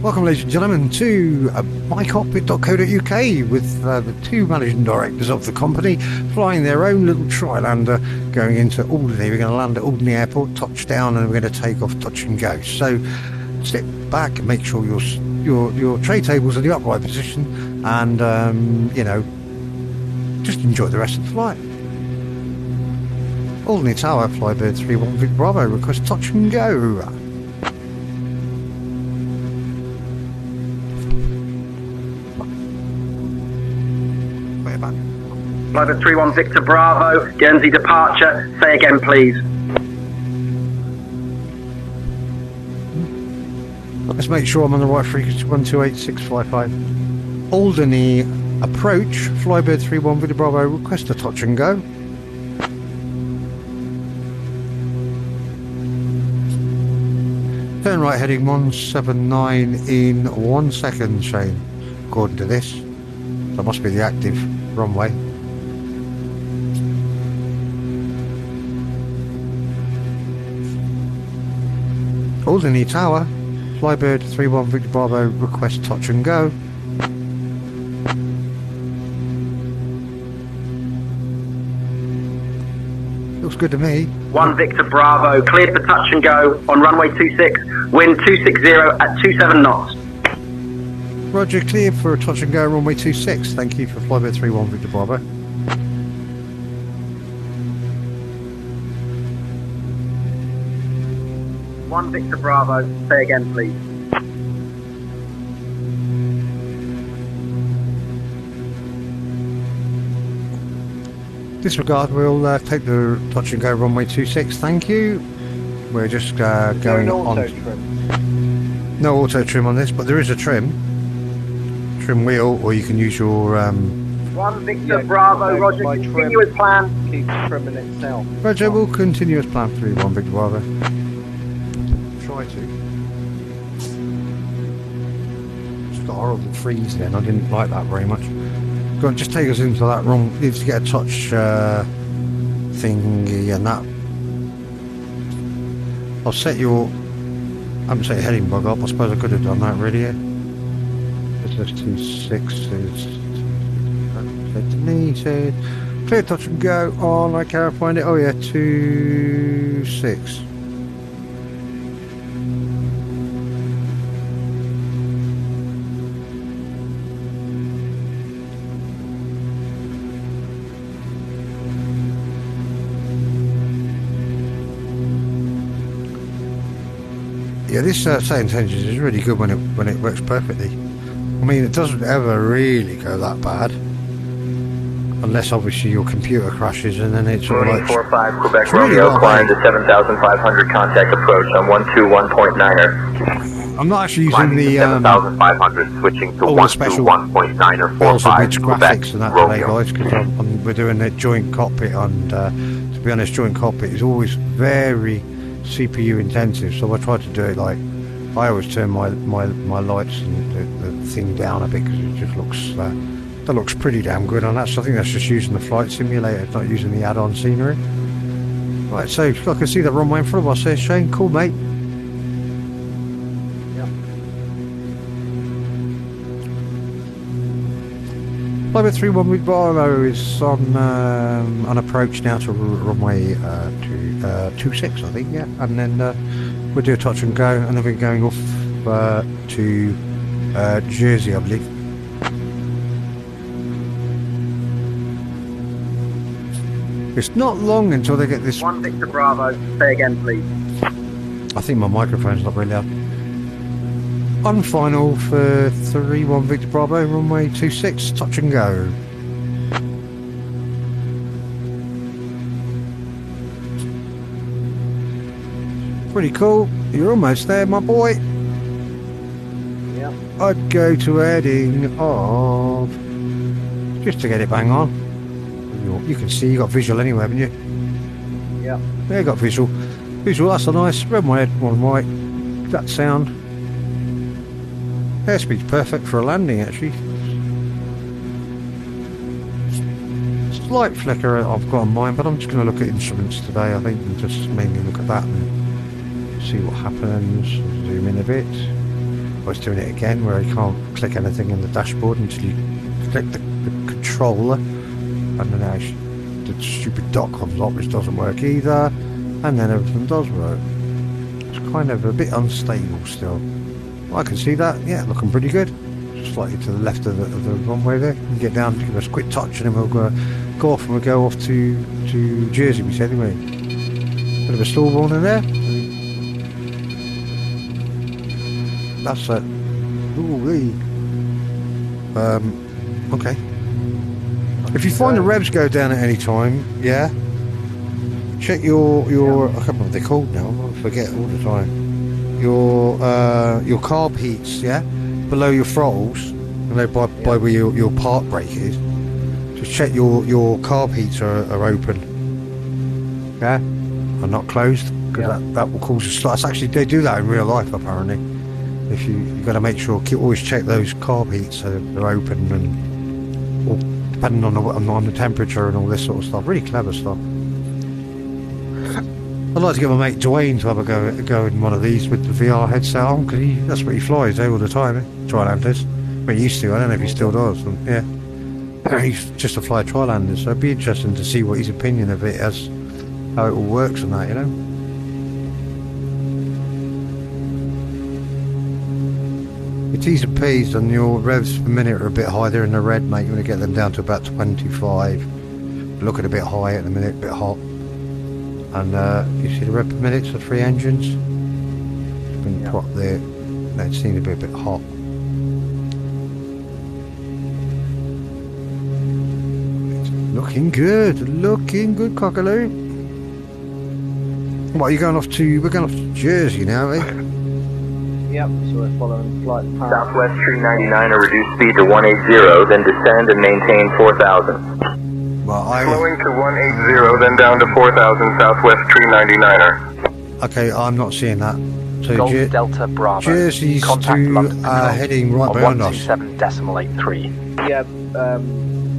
Welcome, ladies and gentlemen, to mycockpit.co.uk with the two managing directors of the company flying their own little Trislander going into Alderney. We're going to land at Alderney Airport, touch down, and we're going to take off, touch and go. So step back and make sure your tray table's in the upright position, and you know, just enjoy the rest of the flight. Alderney Tower, Flybird 31 Vic Bravo, request touch and go. Flybird 31 Victor Bravo, Guernsey departure. Say again, please. Let's make sure I'm on the right frequency, 128655. Alderney approach, Flybird 31 Victor Bravo, request a touch and go. Turn right heading 179 in 1 second, Shane, according to this. That must be the active runway. Alderney Tower, Flybird 31 Victor Bravo, request touch and go. Looks good to me. 1 Victor Bravo, cleared for touch and go on runway 26, wind 260 at 27 knots. Roger, cleared for a touch and go, runway 26. Thank you for Flybird 31 Victor Bravo. One Victor Bravo, say again, please. Disregard, we'll take the touch and go, runway 26. Thank you. We're just going on. Trim? No auto trim on this, but there is a trim wheel, or you can use your 1 Victor Bravo, Roger, continue as planned. Keep trimming itself. Roger, we'll continue as planned. 31 Victor Bravo. Try to. Just got a horrible freeze then. I didn't like that very much. Go on, just take us into that wrong. Need to get a touch thingy and that. I'll set your. I haven't set your heading bug up. I suppose I could have done that really. Yeah. This 26 is deleted. Clear touch and go on. I can't find it. Oh yeah, 26. Yeah, this set intentions is really good when it works perfectly. I mean, it doesn't ever really go that bad, unless obviously your computer crashes and then it's all like 45 Quebec Romeo, climb to 7,500, contact approach on 121.9er. I'm not actually using the 7,500, switching to 121.9er, 45 graphics and that today, guys, because we're doing a joint cockpit, and to be honest, joint cockpit is always very CPU intensive, so I try to do it like I always turn my lights and the thing down a bit, because it just looks that looks pretty damn good on that. So I think that's just using the flight simulator, not using the add-on scenery. Right, so I can see the runway in front of us there, Shane. Cool, mate. Yeah. Flybird 31 with Barlow is on approach now to runway 26, I think, yeah. And then we'll do a touch and go, and then we're going off to Jersey, I believe. It's not long until they get this. 1 Victor Bravo, say again, please. I think my microphone's not really loud. On final for 31 Victor Bravo, runway 26, touch and go. Pretty cool. You're almost there, my boy. Yeah. I'd go to heading of, just to get it bang on. You can see you got visual anyway, haven't you? Yeah. Yeah, you got visual. Visual, that's a nice. Red my head, one right. That sound. Airspeed's perfect for a landing, actually. Slight flicker I've got on mine, but I'm just going to look at instruments today, I think, and just mainly look at that and see what happens. Zoom in a bit. I was doing it again where you can't click anything in the dashboard until you click the controller, and then the stupid dot comes up, which doesn't work either, and then everything does work. It's kind of a bit unstable still. I can see that, yeah, looking pretty good. Just slightly to the left of the runway there. You can get down, give us a quick touch, and then we'll go off, and we'll go off to Jersey, we said, anyway. Bit of a stall warning in there. That's it. Ooh-wee. Okay. If you find the revs go down at any time, yeah, check your I can't remember what they're called now. I forget all the time. Your carb heats, yeah, below your throttles, you know, by where your park brake is. Just check your carb heats are open, yeah, are not closed, because that will cause a start. It's actually, they do that in real life apparently. If you've got to make sure, always check those carb heats so they're open, and or depending on the temperature and all this sort of stuff. Really clever stuff. I'd like to get my mate Dwayne to have a go in one of these with the VR headset on, because that's what he flies all the time, Trilanders. Well, he used to, I don't know if he still does. And, yeah, he used to fly Trilanders, so it'd be interesting to see what his opinion of it as, how it all works and that, you know. Your T's and P's and your revs per minute are a bit high. They're in the red, mate. You want to get them down to about 25. Looking a bit high at the minute, a bit hot. And you see the rev per minute for 3 engines. It's been put up there. No, it seems to be a bit hot. It's looking good, Cockaloo. What, are you going off to? We're going off to Jersey now, eh? Yep, so we're following flight path. Southwest 399 or reduce speed to 180, then descend and maintain 4,000. Well, Slowing to 180, then down to 4,000 Southwest 399er. Okay, I'm not seeing that. So Golf Delta Bravo. Jersey's Contact London Control heading right behind us. 127.83. Yeah,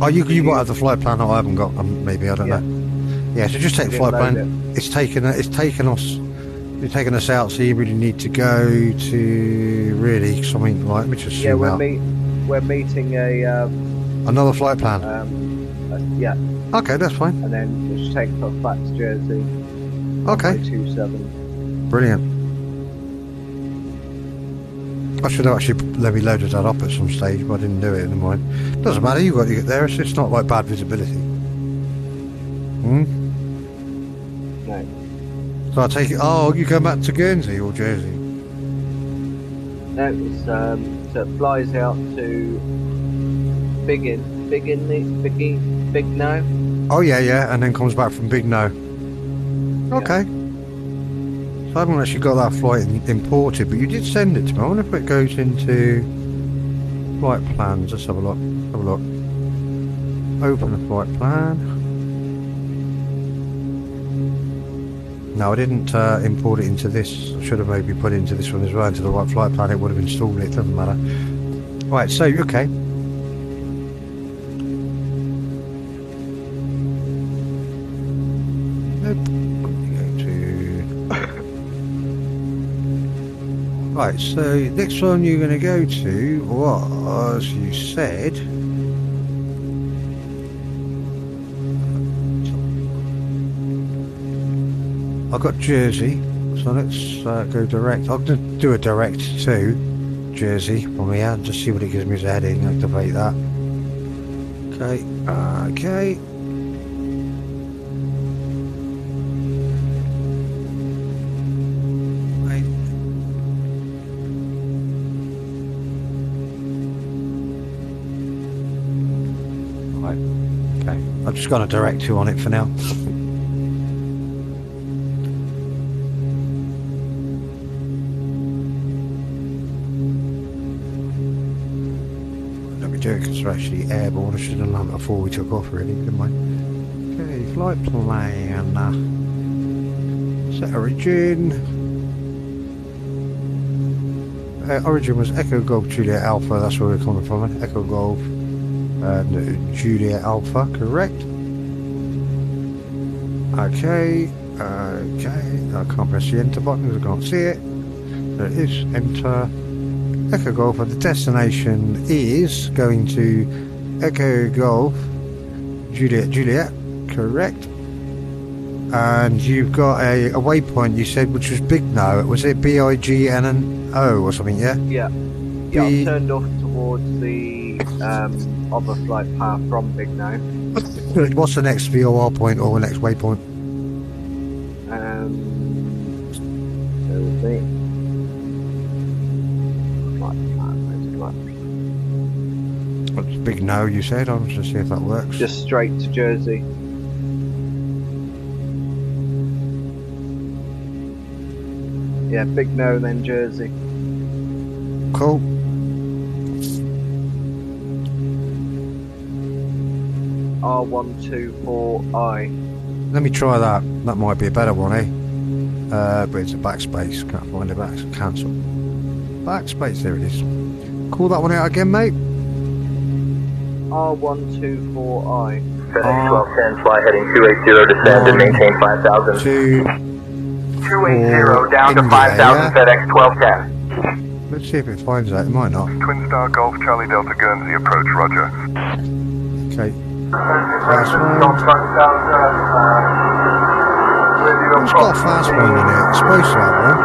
Oh, you might have the flight plan. I haven't got. Maybe I don't know. Yeah, so just take the flight plan. It's taken us. You're taking us out, so you really need to go to really something like. Let me just zoom out. we're meeting Another flight plan. Yeah. Okay, that's fine. And then just take off back to Jersey. Okay. 27. Brilliant. I should have actually maybe loaded that up at some stage, but I didn't do it. Never mind. Doesn't matter. You got to get there. It's not like bad visibility. No. So I take it. Oh, you go back to Guernsey or Jersey? No, it's so it flies out to Big No. Oh yeah, and then comes back from Big No. Okay. So I haven't actually got that flight imported, but you did send it to me. I wonder if it goes into flight plans. Let's have a look. Open the flight plan. No, I didn't import it into this. I should have maybe put it into this one as well, into the right flight plan. It would have installed it. Doesn't matter. Right. So okay. Right, so next one you're going to go to was, you said, I got Jersey, so let's go direct. I'm going to do a direct to Jersey from here, just see what it gives me as a heading, activate that. Okay. I've just got a direct to on it for now. Let me do it because we're actually airborne. I should have done that before we took off, really, didn't I? Okay, flight plan. Set origin. Origin was Echo Golf Juliet Alpha, that's where we're coming from. Echo Golf and Juliet Alpha, correct? Okay. I can't press the enter button because I can't see it. There it is, enter. Echo Golf, and the destination is going to Echo Golf, Juliet, correct. And you've got a waypoint, you said, which was Big No. Was it BIGNNO or something, yeah? Yeah. Yeah, I've turned off towards the other flight path from Big No. What's the next VOR point or the next waypoint? So with me. What's Big No, you said? I'm just to see if that works. Just straight to Jersey. Yeah, Big No, then Jersey. Cool. R124I. Let me try that. That might be a better one, eh? But it's a backspace. Can't find it. Cancel. Backspace, there it is. Call that one out again, mate. R124I. FedEx 1210, fly heading 280, descend and maintain 5,000. 280, down to 5,000, yeah? FedEx 1210. Let's see if it finds that. It might not. Twin Star Golf Charlie Delta Guernsey approach, roger. Okay. Fast one. It's got a fast one in it. It's supposed to have one.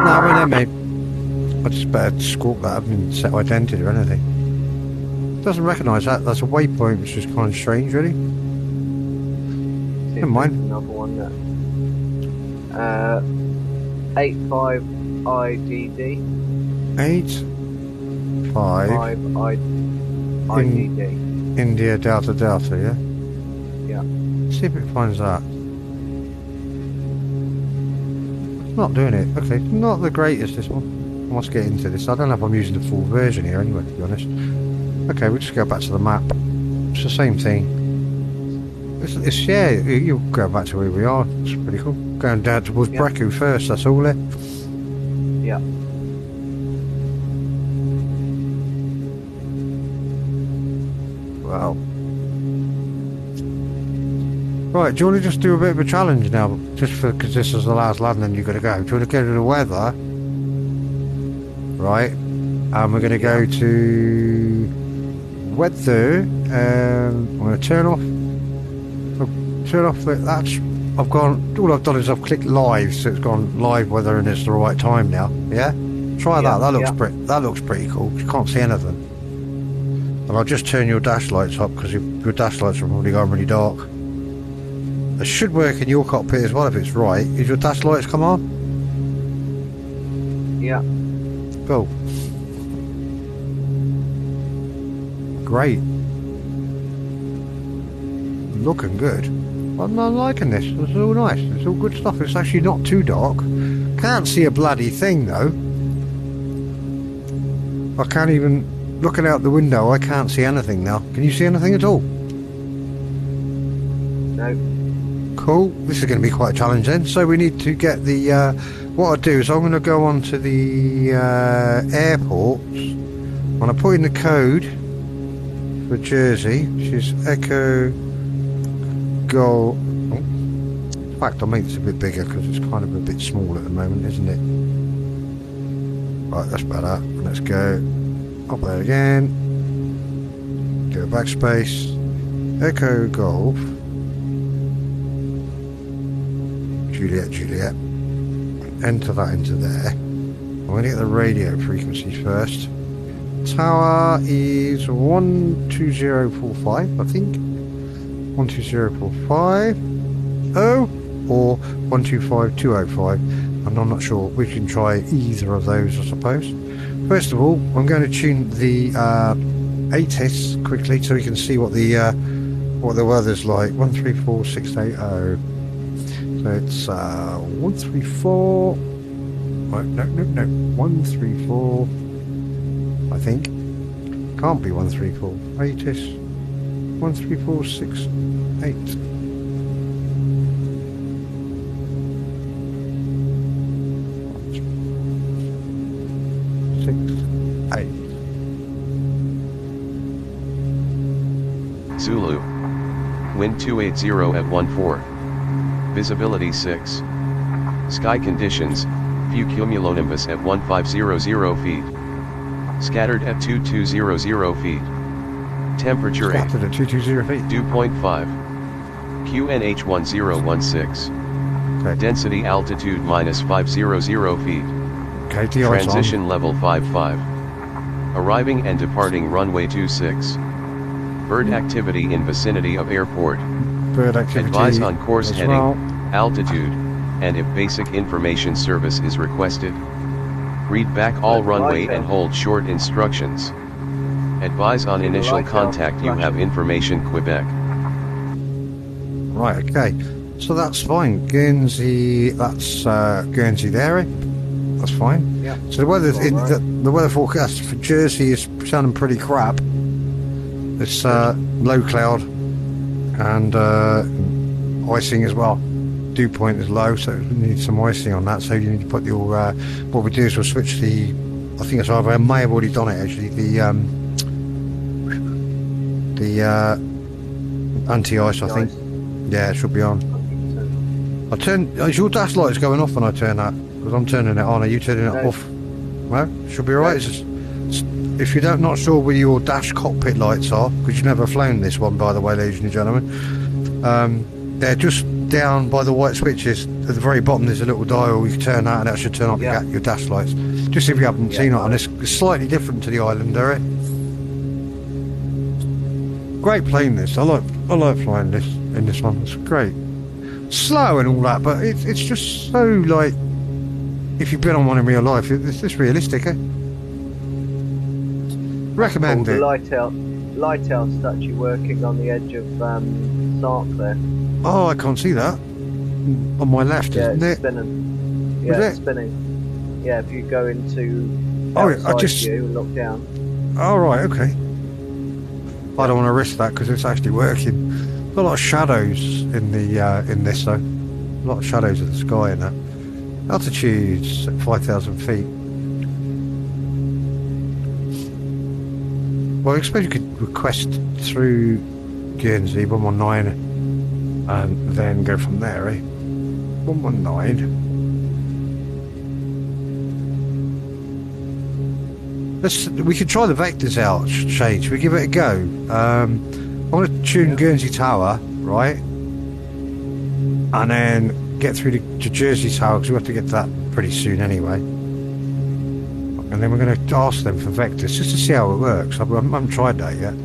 No, I mean, mate. I just better squawk that. I haven't set identity or anything. It doesn't recognise that. That's a waypoint, which is kind of strange, really. Never mind. Another one there. 85IDD. 5 IDD. India Delta Delta, yeah? Yeah. See if it finds that. It's not doing it. Okay, not the greatest, this one. I must get into this. I don't know if I'm using the full version here anyway, to be honest. Okay, we'll just go back to the map. It's the same thing. It's yeah, you'll go back to where we are. It's pretty cool. Going down towards Breku first, that's all there. Yeah. Wow. Right, do you want to just do a bit of a challenge now? Just because this is the last landing you've got to go. Do you want to go to the weather? Right. And we're going to go to weather. I'm going to turn off. That's. I've gone. All I've done is I've clicked live, so it's gone live weather, and it's the right time now. Yeah. Try that. That looks pretty cool. You can't see anything. And I'll just turn your dash lights up because your dash lights are probably gone really dark. It should work in your cockpit as well if it's right. Is your dash lights come on? Yeah. Cool. Great. Looking good. I'm liking this. It's all nice. It's all good stuff. It's actually not too dark. Can't see a bloody thing though. I can't even... Looking out the window, I can't see anything now. Can you see anything at all? No. Cool. This is going to be quite a challenge then. So we need to get the... what I'll do is I'm going to go on to the airports. I'm going to put in the code for Jersey, which is Echo Golf. In fact, I'll make this a bit bigger because it's kind of a bit small at the moment, isn't it? Right, that's better. Let's go. Up there again. Do a backspace. Echo Golf. Juliet. Enter that into there. I'm going to get the radio frequencies first. Tower is 12045, I think. 12045. Oh, or 125205. And I'm not sure. We can try either of those, I suppose. First of all, I'm going to tune the ATIS quickly so we can see what the weather's like. 134680. So it's 134. Right, no. 134. I think. Can't be 134. ATIS 13468. Zulu. Wind 280 at 14. Visibility 6. Sky conditions, few cumulonimbus at 1500 feet. Scattered at 2200 feet. Temperature 8. Scattered at 220 feet. Dew point 5. QNH 1016. Okay. Density altitude minus 500 feet. Okay, DI Transition level 55. Arriving and departing runway 26. Bird activity in vicinity of airport. Bird activity. Advise on course as heading, well. altitude, and if basic information service is requested. Read back all runway and hold short instructions. Advise on initial contact you have information Quebec. Right, okay. So that's fine. Guernsey, that's Guernsey there, eh? That's fine. Yeah. So the weather, the weather forecast for Jersey is sounding pretty crap. It's low cloud and icing as well. Dew point is low, so we need some icing on that. So you need to put your what we do is we'll switch the, I think it's either, I may have already done it actually, the anti-ice, I think. Yeah, it should be on. I turn, is your dash lights going off when I turn that? Because I'm turning it on. Are you turning it off? No, should be alright. If you're not sure where your dash cockpit lights are, because you've never flown this one, by the way, ladies and gentlemen, they're just down by the white switches. At the very bottom, there's a little dial. You can turn that, and that should turn off your dash lights. Just if you haven't seen it on this, it's slightly different to the Islander. Eh? Great plane, this. I like flying this in this one. It's great. Slow and all that, but it's just so like, if you've been on one in real life, it's just realistic, eh? Recommend it. The lighthouse statue working on the edge of Sark there. Oh, I can't see that. On my left, isn't it? Spinning. Yeah, it's spinning. Yeah, if you go into view and look down. Oh, right, okay. I don't want to risk that because it's actually working. Got a lot of shadows in the in this though. A lot of shadows of the sky in that. Altitude's at 5,000 feet. Well, I suppose you could request through Guernsey 119 and then go from there, eh? 119. We could try the vectors out, change. We give it a go. I want to tune Guernsey Tower, right? And then get through to Jersey Tower, because we have to get to that pretty soon anyway. And then we're going to ask them for vectors, just to see how it works. I haven't tried that yet.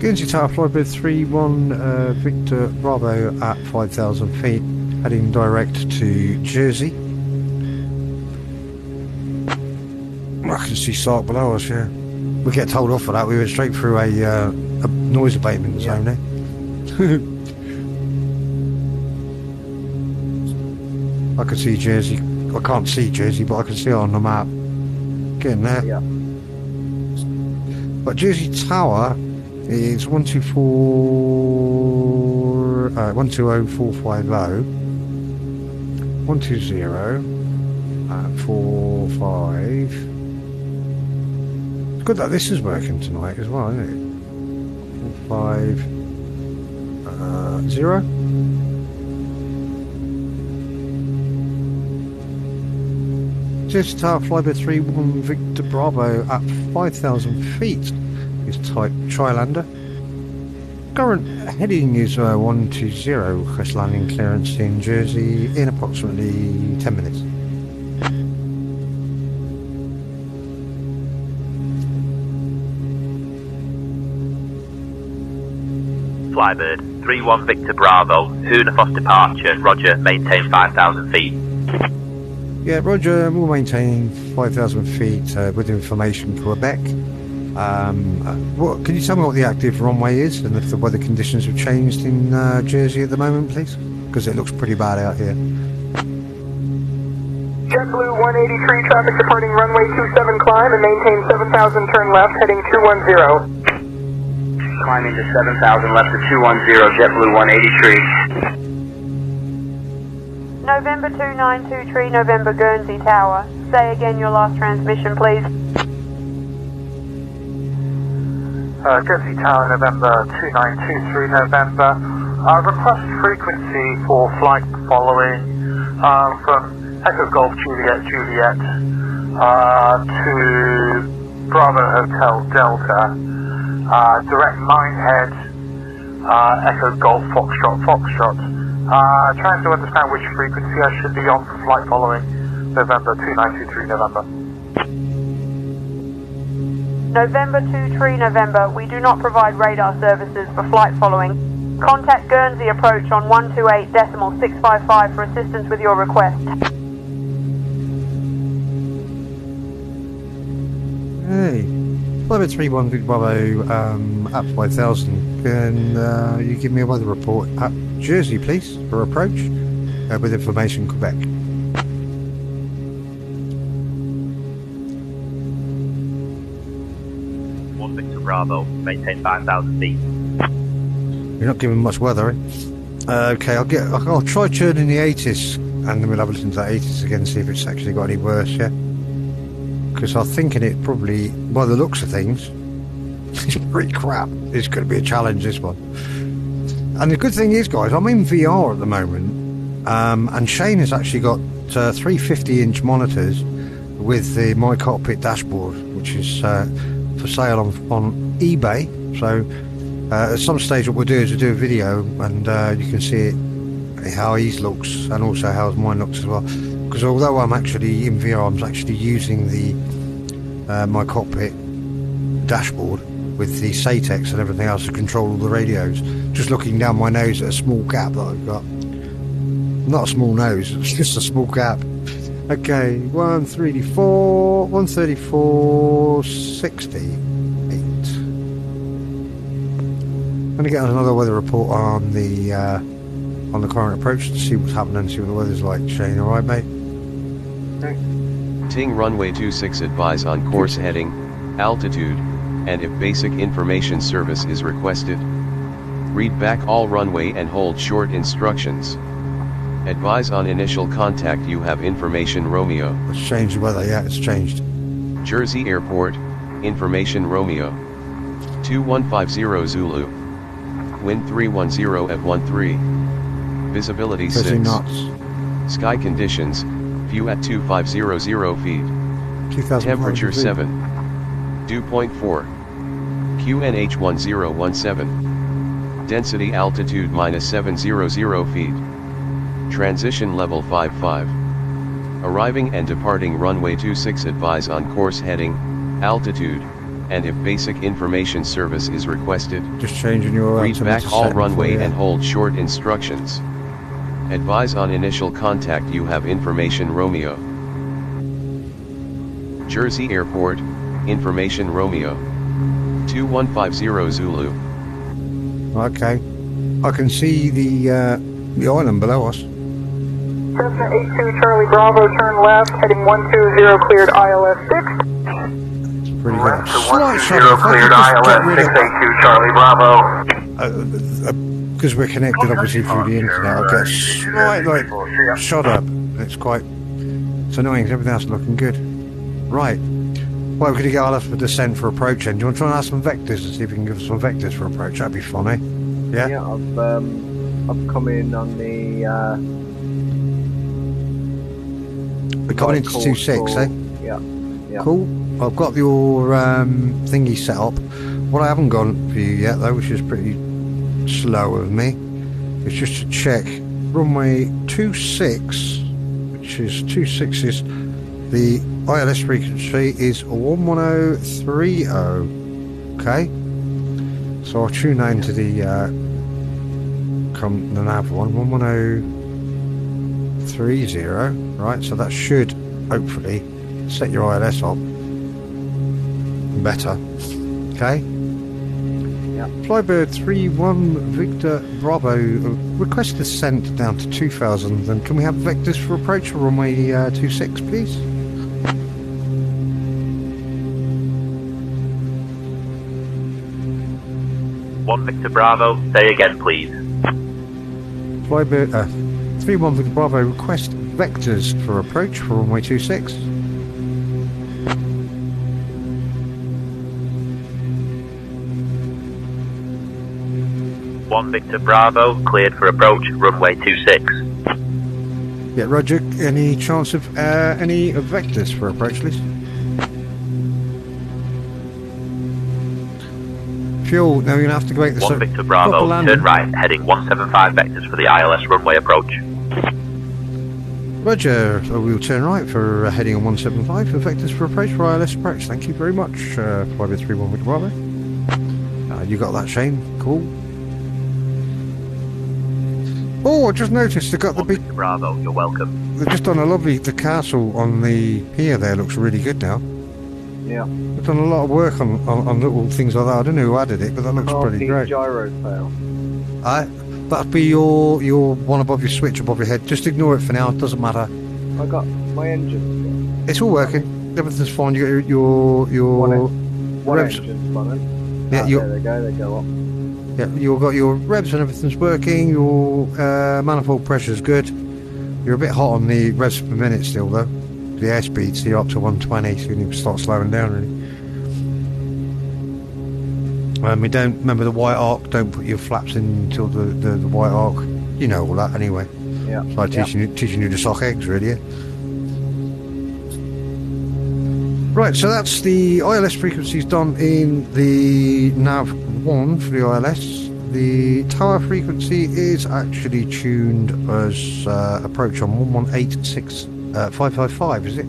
Guernsey Tower, flyby 31 Victor Bravo at 5,000 feet, heading direct to Jersey. I can see Sark below us, yeah. We get told off for that. We went straight through a noise abatement zone there. I can see Jersey. I can't see Jersey, but I can see it on the map. Getting there. Yeah. But Jersey Tower is 120,450. 120.45. Good that this is working tonight as well, isn't it? 450. Jersey Tower, flyby 31 Victor Bravo at 5,000 feet is type Trislander. Current heading is 120, request landing clearance in Jersey in approximately 10 minutes. Flybird 31 Victor Bravo, Hunafos departure, roger, maintain 5,000 feet. Yeah, roger, we'll maintain 5,000 feet with information Quebec. What can you tell me what the active runway is and if the weather conditions have changed in Jersey at the moment, please? Because it looks pretty bad out here. JetBlue 183, traffic departing runway 27, climb and maintain 7,000, turn left, heading 210. Climbing to 7,000 left to 210, JetBlue 183. November 2923, November Guernsey Tower. Say again your last transmission, please. Guernsey Tower, November 2923, November. Request frequency for flight following from Echo Golf Juliet Juliet to Bravo Hotel Delta, direct Minehead, Echo Golf Foxtrot Foxtrot. Trying to understand which frequency I should be on for flight following November 2923, November. November 23 November, we do not provide radar services for flight following. Contact Guernsey approach on 128.655 for assistance with your request. Hey, Flight 31 Big Bravo, up 5000. Can you give me a weather report at Jersey, please, for approach with information Quebec? Victor Bravo, maintain 5,000 feet. You're not giving much weather, eh? Okay, I'll try turning the 80s, and then we'll have a listen to that 80s again, see if it's actually got any worse, yeah? Because I'm thinking it probably, by the looks of things, it's pretty crap. It's going to be a challenge, this one. And the good thing is, guys, I'm in VR at the moment, and Shane has actually got 3 50-inch monitors with the My Cockpit dashboard, which is for sale on eBay. So at some stage what we'll do is we'll do a video, and you can see it, how his looks and also how mine looks as well. Because although I'm actually in VR, I'm actually using the My Cockpit dashboard with the SATEX and everything else to control all the radios, just looking down my nose at a small gap that I've got. Not a small nose, it's just a small gap. Okay, 134.68. I'm going to get another weather report on the current approach to see what's happening, see what the weather's like. Shane, alright, mate? Ting runway 26, advise on course heading, altitude, and if basic information service is requested. Read back all runway and hold short instructions. Advise on initial contact, you have information Romeo. It's changed the weather, yeah, it's changed. Jersey Airport, information Romeo. 2150 Zulu. Wind 310 at 13. Visibility 6. knots. Sky conditions, view at 2500 feet. Temperature 7. Dew point 4. QNH 1017. Density altitude -700 feet. Transition level 55. Arriving and departing runway 26, advise on course heading, altitude, and if basic information service is requested. Just changing your read back all runway and hold short instructions. Advise on initial contact, you have information Romeo. Jersey Airport, information Romeo. 2150 Zulu. Okay, I can see the island below us. Cessna 82 Charlie Bravo, turn left, heading 120, cleared ILS 6. Pretty good. Slight shuttle, cleared ILS 682 Charlie Bravo. Because we're connected obviously through the internet, I'll get a slight shot up. It's annoying, everything else is looking good. Right. Well, we're going to get ILS for descent for approach then. Do you want to try and ask some vectors and see if we can give us some vectors for approach? That'd be funny. Yeah? Yeah, I've come in on the we're coming into 26, eh? Yeah. Cool. I've got your thingy set up. What I haven't gone for you yet though, which is pretty slow of me, is just to check runway 26, which is 26 is the ILS frequency is 11030. Okay. So I'll tune that into the nav one, 11030, right? So that should hopefully set your ILS up better. Okay. Yeah. Flybird 31 Victor Bravo, request descent down to 2000. And can we have vectors for approach for runway 26, please? One Victor Bravo, say again please. Flybird 31 Victor Bravo, request vectors for approach for runway 26. 1 Victor Bravo, cleared for approach, runway 26. Yeah, Roger. Any chance of any vectors for approach, please? Fuel. Now you're gonna have to make the 1 Victor Bravo, turn right, heading 175 vectors for the ILS runway approach. Roger. So we'll turn right for heading on 175 for vectors for approach for ILS approach. Thank you very much. 5031 Victor Bravo. You got that, Shane? Cool. Oh, I just noticed they got the big. Bravo, you're welcome. They've just done a lovely. The castle on the pier there looks really good now. Yeah. They've done a lot of work on little things like that. I don't know who added it, but that looks pretty great. Gyro fail. That'd be your one above your switch above your head. Just ignore it for now. It doesn't matter. I got my engine. It's all working. Everything's fine. You got your One revs. engine's running. Yeah, there they go. They go up. Yeah, you've got your revs and everything's working. Your manifold pressure's good. You're a bit hot on the revs per minute still though. The airspeed, so you're up to 120, so you need to start slowing down really. We don't remember the white arc. Don't put your flaps in until the white arc. You know all that anyway. Yeah. So I'm teaching you to sock eggs really. Yeah? Right, so that's the ILS frequencies done in the nav 1 for the ILS. The tower frequency is actually tuned as approach on 1186.555, is it?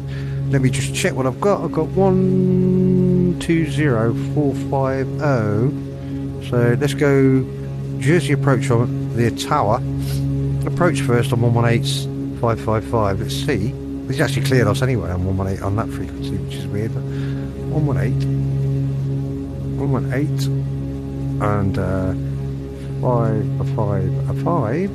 Let me just check what I've got. I've got 120450. So let's go Jersey approach on the tower. Approach first on 118555. Let's see. He's actually cleared us anyway on 118 on that frequency, which is weird. But 118, and 555.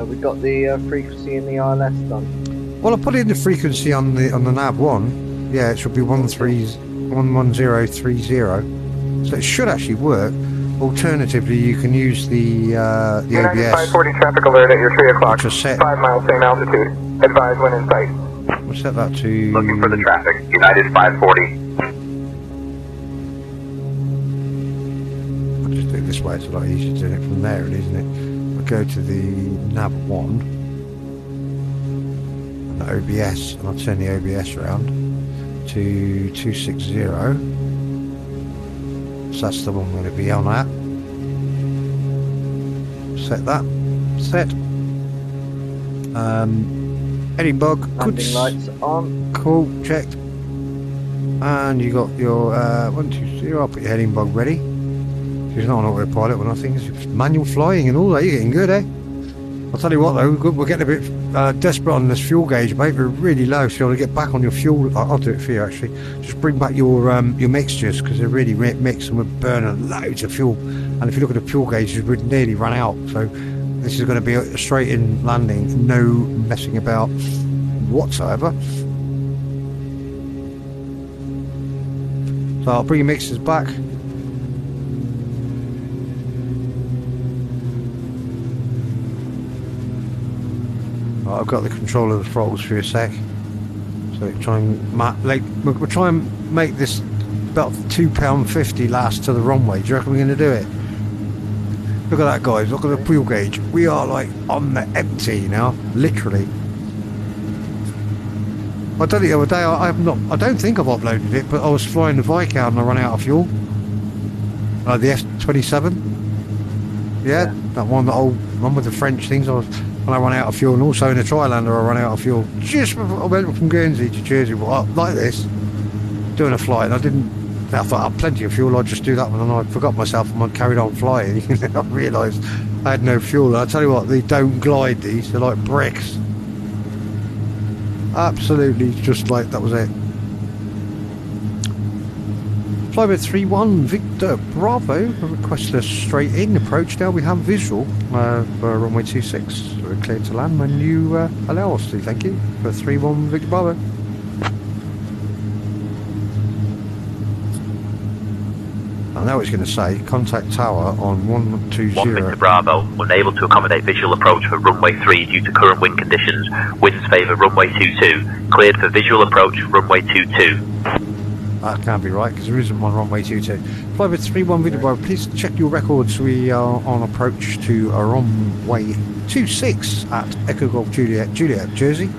We got the frequency in the ILS done. Well, I put in the frequency on the nav 1. Yeah, it should be 11030. So it should actually work. Alternatively, you can use the OBS. 540 traffic alert at your 3 o'clock. 5 miles same altitude. Advise when in sight. We'll set that to. Looking for the traffic. United 540. I'll just do it this way. It's a lot easier doing it from there, isn't it? We'll go to the nav 1 and the OBS, and I'll turn the OBS around to 260. So that's the one we're going to be on at. Set that. Set. Heading bug. Landing lights on. Cool. Checked. And you got your 120. I'll put your heading bug ready. It's not on autopilot or nothing. It's manual flying and all that. You're getting good, eh? I'll tell you what though, we're getting a bit desperate on this fuel gauge, mate. We're really low, so you want to get back on your fuel. I'll do it for you actually. Just bring back your mixtures because they're really mixed and we're burning loads of fuel. And if you look at the fuel gauges, we'd nearly run out. So this is going to be a straight in landing, no messing about whatsoever. So I'll bring your mixers back. I've got the control of the throttles for a sec. So try and we'll try and make this about £2.50 last to the runway. Do you reckon we're going to do it? Look at that, guys. Look at the fuel gauge. We are like on the empty now, literally. I done it the other day. I don't think I've uploaded it, but I was flying the Viscount and I ran out of fuel. The F27. Yeah, that one, the old one with the French things. And I ran out of fuel, and also in the Trislander I ran out of fuel just before I went from Guernsey to Jersey, like this, doing a flight. And I thought I had plenty of fuel, I'd just do that one, and I forgot myself and I carried on flying. I realised I had no fuel. And I tell you what, they don't glide, these, they're like bricks. Absolutely, just like that was it. Flybird 31 Victor Bravo, request a straight in approach. Now we have visual for runway 26. We're cleared to land when you allow us to. Thank you for 31 Victor Bravo. And know what it's going to say. Contact tower on 120. 1 Victor Bravo, unable to accommodate visual approach for runway 3 due to current wind conditions. Winds favour runway 22. Cleared for visual approach runway 22. That can't be right because there isn't one runway 22. Flybird 31 Victor Bravo, please check your records. We are on approach to a runway 26 at Echo Golf Juliet, Jersey.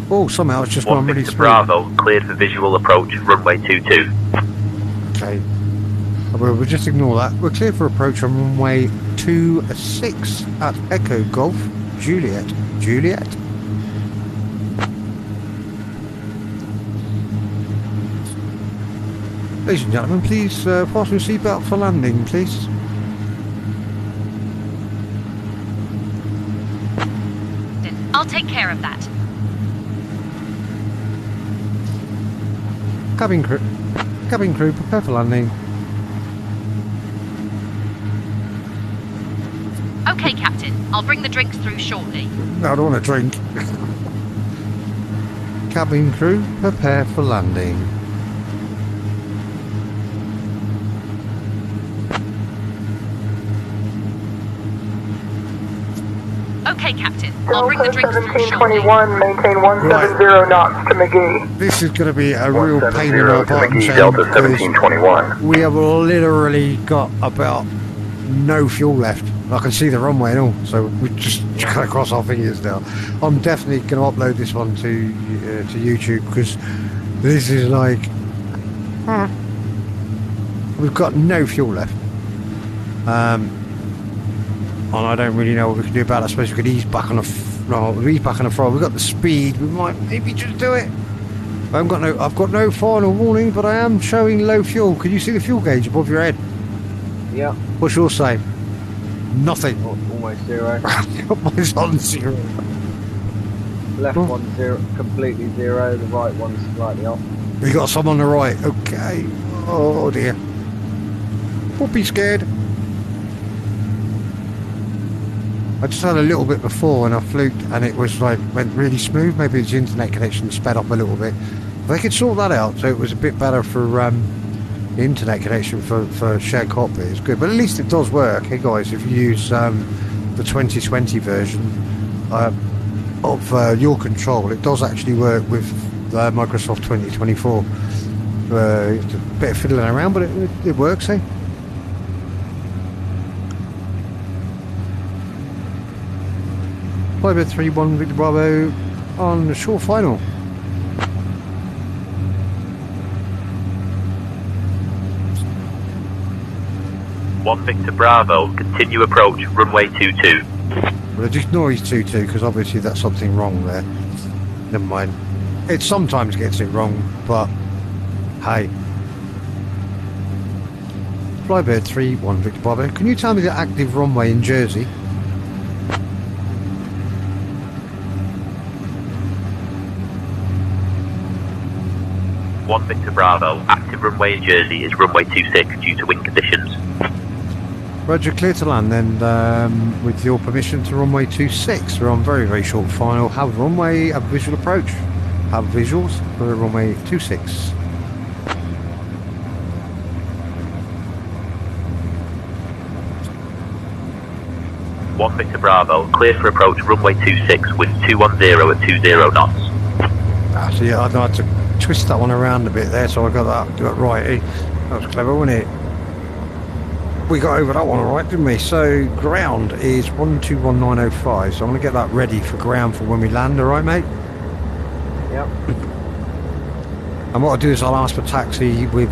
Oh, somehow it's just gone really smooth. Bravo, cleared for visual approach, runway 22. Okay. We'll just ignore that. We're clear for approach on runway 26 at Echo Golf, Juliet. Ladies and gentlemen, please fasten your seatbelt for landing, please. I'll take care of that. Cabin crew, prepare for landing. Okay, Captain. I'll bring the drinks through shortly. No, I don't want to drink. Cabin crew, prepare for landing. Okay, Captain. I'll bring the drinks through shortly. 1721, maintain 170 knots to McGee. This is going to be a real pain in our bottom Delta 1721. We have literally got about no fuel left. I can see the runway and all, so we just got to cross our fingers now. I'm definitely going to upload this one to YouTube because this is like we've got no fuel left. And I don't really know what we can do about it. I suppose we could ease back on the throttle. We've got the speed. We might maybe just do it. I've got no final warning, but I am showing low fuel. Can you see the fuel gauge above your head? Yeah. What's yours say? Nothing. Almost zero. Mine's on zero. Left one's zero, completely zero. The right one's slightly off. We got some on the right. Okay. Oh dear. Don't be scared. I just had a little bit before and I fluked and it was like went really smooth. Maybe the internet connection sped up a little bit. They could sort that out so it was a bit better for the internet connection for shared cockpit. It's good, but at least it does work. Hey guys, if you use the 2020 version of your control, it does actually work with Microsoft 2024. It's a bit of fiddling around, but it works, eh? Flybird 31 Victor Bravo on the short final. One Victor Bravo, continue approach, runway 22. Well, just ignore his 22 because obviously that's something wrong there. Never mind. It sometimes gets it wrong, but hey. Flybird 31 Victor Bravo, can you tell me the active runway in Jersey? One Victor Bravo, active runway in Jersey is runway 26 due to wind conditions. Roger, clear to land then with your permission to runway 26. We're on very, very short final. Have runway, have visual approach. Have visuals for runway 26. One Victor Bravo, clear for approach runway 26 with 210 at 20 knots. So yeah, I had to twist that one around a bit there, so I got that right. Eh? That was clever, wasn't it? We got over that one all right, didn't we? So ground is 121905, so I'm going to get that ready for ground for when we land, all right, mate? Yep. And what I'll do is I'll ask for taxi with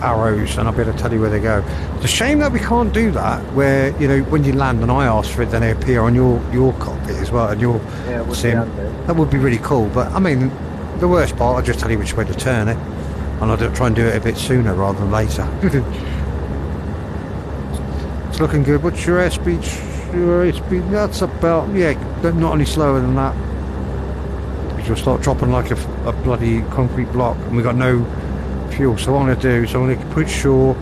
arrows, and I'll be able to tell you where they go. It's a shame that we can't do that, where, you know, when you land and I ask for it, then they appear on your cockpit as well, and your sim. That would be really cool, but I mean, the worst part, I'll just tell you which way to turn it, and I'll try and do it a bit sooner rather than later. It's looking good. What's your airspeed? Your airspeed, that's about, yeah, not any slower than that. You'll start dropping like a bloody concrete block, and we've got no fuel. So what I'm going to do is I'm going to push your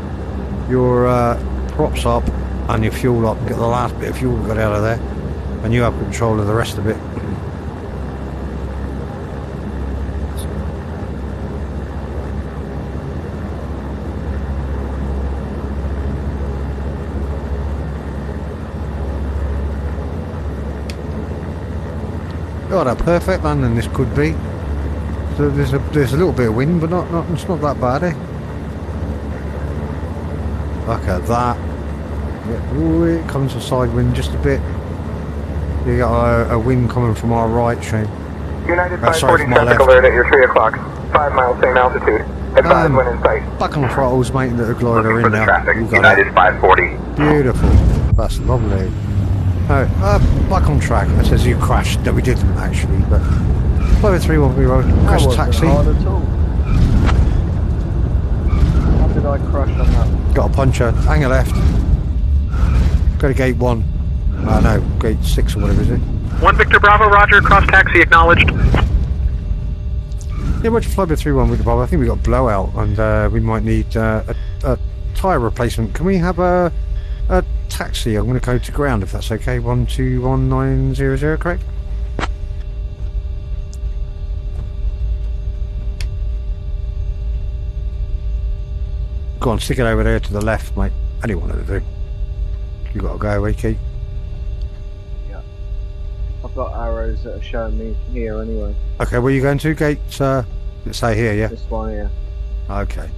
props up and your fuel up, and get the last bit of fuel we got out of there, and you have control of the rest of it. Got a perfect landing this could be. So there's a little bit of wind, but it's not that bad, eh? Look at that. Yeah, ooh, it comes a side wind just a bit. You got a wind coming from our right, Shane. United Sorry, 540 from my traffic left. alert at your 3 o'clock. 5 miles, same altitude. Advise when in sight. Back on the throttles, mate, the glider in now. Traffic, You got United it. 540. Beautiful. That's lovely. Back on track. It says you crashed. No, we didn't actually, but Flyer 310 crash taxi. Hard at all. How did I crash on that? Got a puncher. Hang a left. Go to gate 1. No, gate 6 or whatever is it. 1 Victor Bravo, roger, cross taxi acknowledged. Yeah, we're just Flyer 31 with the Bob. I think we got a blowout and we might need a tyre replacement. Can we have a taxi? I'm going to go to ground if that's okay. 121900, correct? Go on, stick it over there to the left, mate. Any one of the two. You got to go away, Keith. Yeah. I've got arrows that are showing me here anyway. Okay, where are you going to? Gate, let's say here, yeah? This one here. Okay.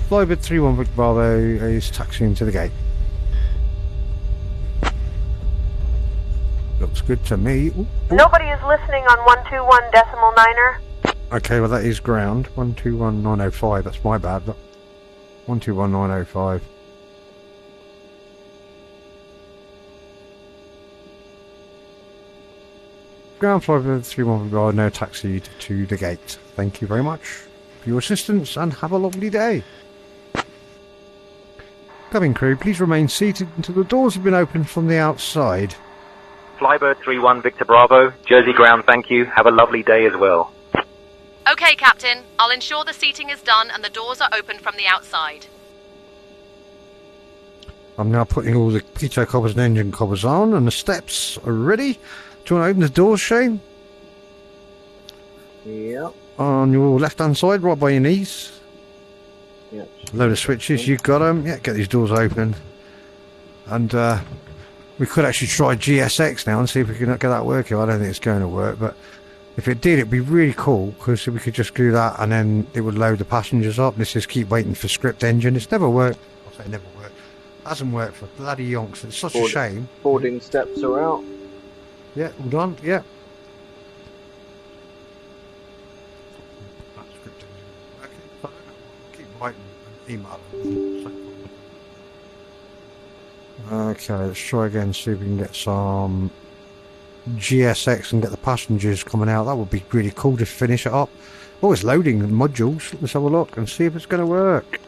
Flybird 31 Victor Bravo is taxiing to the gate. Looks good to me. Ooh, ooh. Nobody is listening on 121.9er. Okay, well that is ground. 121905, that's my bad. Look. 121905. Ground Flybird 31 Bravo, now taxied to the gate. Thank you very much for your assistance and have a lovely day. Cabin crew, please remain seated until the doors have been opened from the outside. Flybird 31 Victor Bravo, Jersey ground, thank you. Have a lovely day as well. Okay, Captain. I'll ensure the seating is done and the doors are open from the outside. I'm now putting all the pitot covers and engine covers on, and the steps are ready. Do you want to open the doors, Shane? Yep. On your left-hand side, right by your knees. Yep. Load of switches, you've got them. Yeah, get these doors open. And we could actually try GSX now and see if we can get that working. I don't think it's going to work, but if it did, it'd be really cool, because we could just do that and then it would load the passengers up. This is keep waiting for script engine. It's never worked. I'll say never worked. Hasn't worked for bloody yonks. It's such a shame. Boarding steps are out. Yeah, all done. Yeah. Keep writing an email. Okay, let's try again. See if we can get some GSX and get the passengers coming out. That would be really cool to finish it up. Oh, it's loading the modules. Let's have a look and see if it's going to work.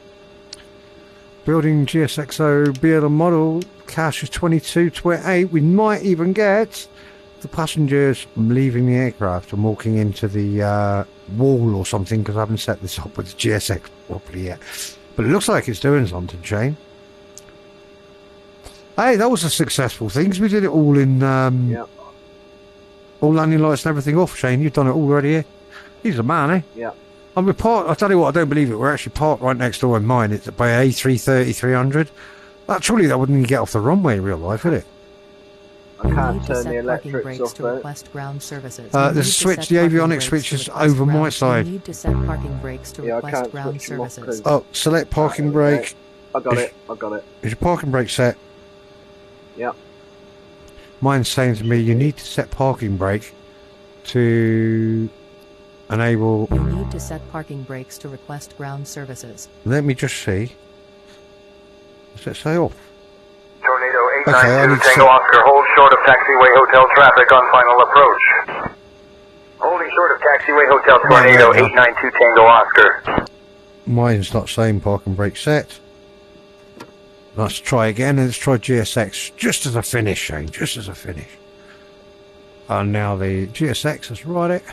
Building GSXO BL model. Cache is 2228. We might even get the passengers leaving the aircraft and walking into the wall or something, because I haven't set this up with the GSX properly yet. But it looks like it's doing something, Shane. Hey, that was a successful thing, 'cause we did it all in Yep. all landing lights and everything off, Shane. You've done it all already, eh? He's a man, eh? Yeah. And we're parked, I tell you what, I don't believe it, we're actually parked right next door in mine. It's by A330-300. Surely that wouldn't even get off the runway in real life, would it? I can't turn the electrics off though. Ground services. The switch, the avionics switch is over my side. You need to set parking brakes to Yeah, I request can't ground switch them off services. Oh, select parking brake. I got it. I got it. Is your parking brake set? Yep. Mine's saying to me, you need to set parking brake to enable... You need to set parking brakes to request ground services. Let me just see. Does it say off? Tornado Okay, I 892 need to Tango set- Oscar, hold short of taxiway hotel traffic on final approach. Holding short of taxiway hotel Tornado Right, 892 Tango Oscar. Mine's not saying parking brake set. Let's try again, and let's try GSX just as a finish, Shane, just as a finish. And now the GSX, let's write it.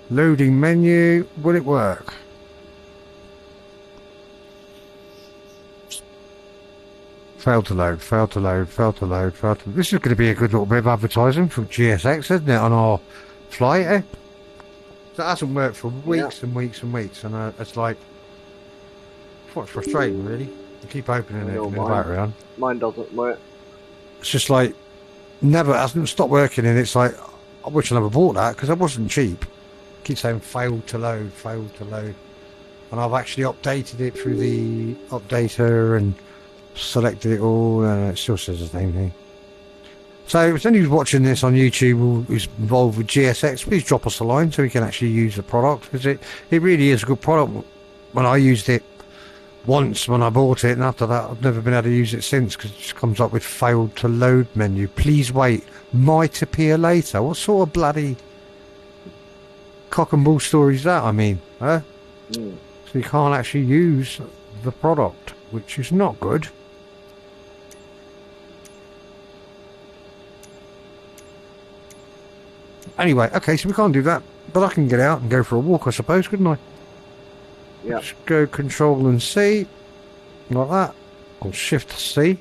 Loading menu, will it work? Failed to load, failed to load, failed to load, failed to... This is going to be a good little bit of advertising for GSX, isn't it, on our flight, eh? So it hasn't worked for weeks and weeks and weeks, and it's like... Quite frustrating, really. I keep opening it in the background. Mine doesn't work. It's just like, never hasn't stopped working, and it's like, I wish I never bought that because that wasn't cheap. Keeps saying failed to load, and I've actually updated it through the updater and selected it all, and it still says the same thing. So if anyone who's watching this on YouTube or is involved with GSX, please drop us a line so we can actually use the product, because it really is a good product. When I used it once when I bought it, and after that I've never been able to use it since, because it just comes up with failed to load menu. Please wait, might appear later. What sort of bloody cock and bull story is that? I mean, huh? So you can't actually use the product, which is not good. Anyway, okay, so we can't do that, but I can get out and go for a walk, I suppose, couldn't I? Yeah. Just go Control and C, like that, or Shift C,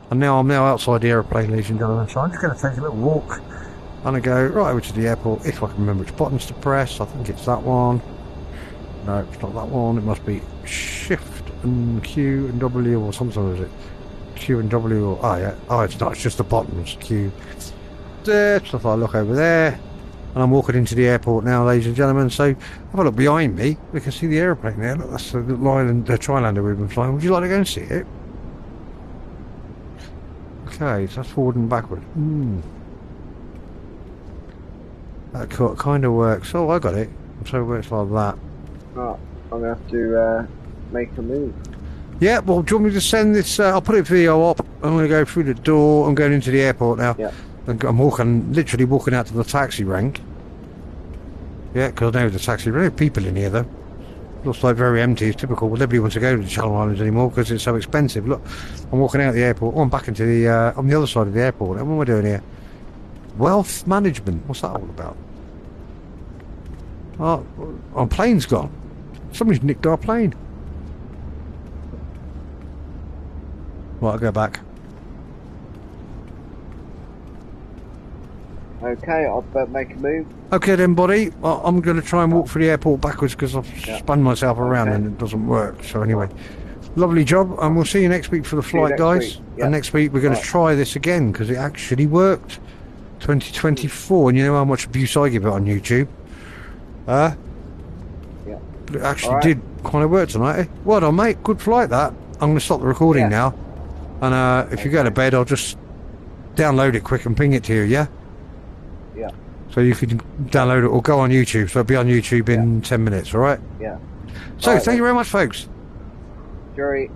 and now I'm outside the aeroplane, ladies and gentlemen. So I'm just going to take a little walk, and I go right over to the airport. If I can remember which buttons to press, I think it's that one. No, it's not that one. It must be Shift and Q and W, or something. Is it Q and W? Or oh, it's not. It's just the buttons. Q. There. So if I look over there. And I'm walking into the airport now, ladies and gentlemen. So have a look behind me. We can see the aeroplane there. Look, that's the Trislander we've been flying. Would you like to go and see it? Okay, so that's forward and backward. That kind of works. Oh, I got it. So it works like that. Right, I'm going to have to make a move. Yeah, well, do you want me to send this? I'll put it video up. I'm going to go through the door. I'm going into the airport now. Yeah. I'm literally walking out to the taxi rank. Yeah, because I know the taxi. There are people in here, though. Looks like very empty. It's typical. Well, nobody wants to go to the Channel Islands anymore because it's so expensive. Look, I'm walking out of the airport. Oh, I'm back into the on the other side of the airport. What am I doing here? Wealth management. What's that all about? Oh, our plane's gone. Somebody's nicked our plane. Right, I'll go back. Okay, I'll make a move. Okay then, buddy. Well, I'm going to try and walk through the airport backwards because I've spun myself around and it doesn't work. So anyway, lovely job, and we'll see you next week for the flight, guys. Yep. And next week we're going to try this again because it actually worked. 2024, and you know how much abuse I give it on YouTube. Yeah. It actually did kind of work tonight. Eh? Well done, mate. Good flight, that. I'm going to stop the recording now. And if you go to bed, I'll just download it quick and ping it to you, yeah? Yeah. So you can download it or go on YouTube. So it'll be on YouTube in 10 minutes, alright? Yeah. So, thank you very much, folks. Jury.